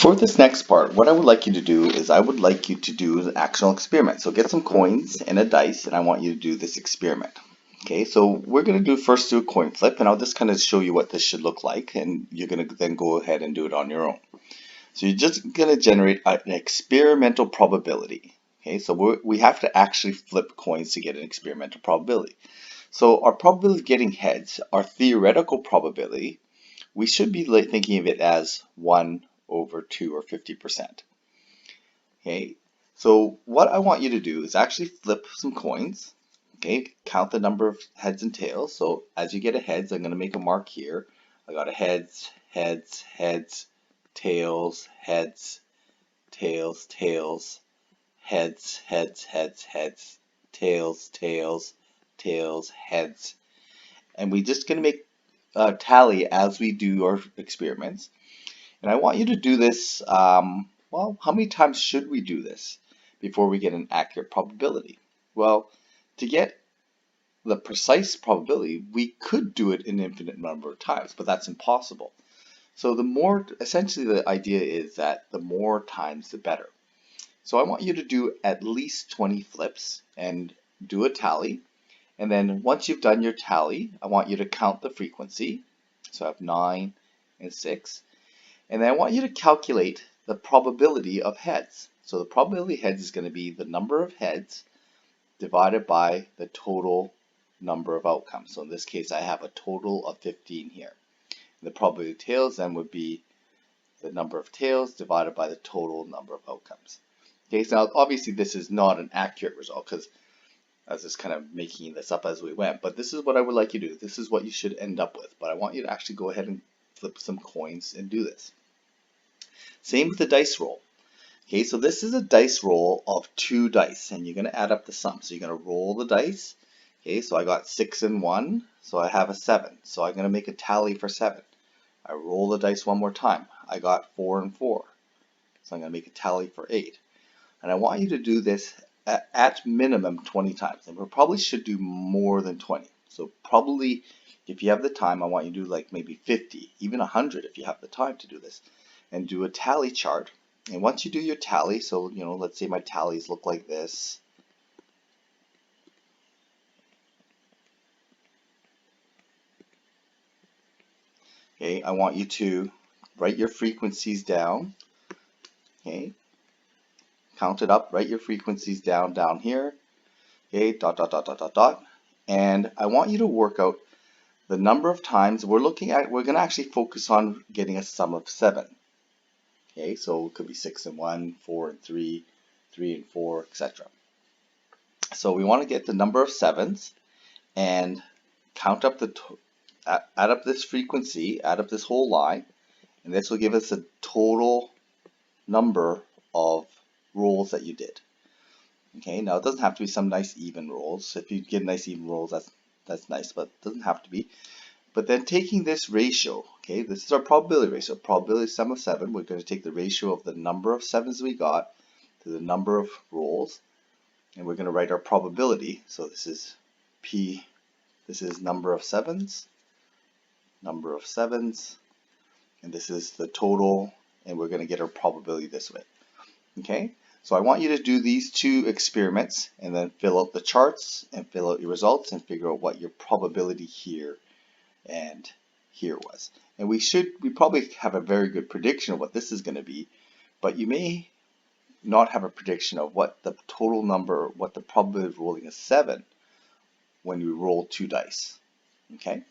For this next part, what I would like you to do is I would like you to do an actual experiment. So get some coins and a dice, and I want you to do this experiment. Okay, so we're going to first do a coin flip, and I'll just kind of show you what this should look like, and you're going to then go ahead and do it on your own. So you're just going to generate an experimental probability. Okay, so we have to actually flip coins to get an experimental probability. So our probability of getting heads, our theoretical probability, we should be thinking of it as 1 over 2 or 50%. Okay, so what I want you to do is actually flip some coins. Okay, count the number of heads and tails. So as you get a heads, I'm going to make a mark here. I got a heads, heads, heads, tails, heads, tails, tails, heads, heads, heads, heads, tails, tails, tails, heads. And we're just going to make a tally as we do our experiments. And I want you to do this, well, how many times should we do this before we get an accurate probability? Well, to get the precise probability, we could do it an infinite number of times, but that's impossible. So essentially the idea is that the more times the better. So I want you to do at least 20 flips and do a tally. And then once you've done your tally, I want you to count the frequency. So I have 9 and 6. And then I want you to calculate the probability of heads. So the probability of heads is going to be the number of heads divided by the total number of outcomes. So in this case, I have a total of 15 here. And the probability of tails then would be the number of tails divided by the total number of outcomes. Okay, so now obviously this is not an accurate result because I was just kind of making this up as we went. But this is what I would like you to do. This is what you should end up with. But I want you to actually go ahead and flip some coins and do this. Same with the dice roll. Okay, so this is a dice roll of 2 dice, and you're going to add up the sum. So you're going to roll the dice. Okay, so I got 6 and 1, so I have a 7. So I'm going to make a tally for 7. I roll the dice one more time. I got 4 and 4. So I'm going to make a tally for 8. And I want you to do this at minimum 20 times. And we probably should do more than 20. So probably, if you have the time, I want you to do like maybe 50, even 100 if you have the time to do this. And do a tally chart. And once you do your tally, so let's say my tallies look like this. Okay, I want you to write your frequencies down. Okay, count it up, write your frequencies down here. Okay, dot, dot, dot, dot, dot, dot. And I want you to work out the number of times we're going to actually focus on getting a sum of 7. Okay, so it could be 6 and 1, 4 and 3, 3 and 4, etc. So we want to get the number of 7s and count up add up this frequency, add up this whole line, and this will give us a total number of rolls that you did. Okay, now it doesn't have to be some nice even rolls. If you get nice even rolls, that's nice, but it doesn't have to be. But then taking this ratio, okay, this is our probability ratio. Probability sum of 7. We're going to take the ratio of the number of 7s we got to the number of rolls, and we're going to write our probability. So this is P. This is number of 7s, and this is the total, and we're going to get our probability this way. Okay, so I want you to do these 2 experiments and then fill out the charts and fill out your results and figure out what your probability here and here was. And we probably have a very good prediction of what this is going to be, but you may not have a prediction of what the total number, what the probability of rolling a 7 when you roll 2 dice. Okay,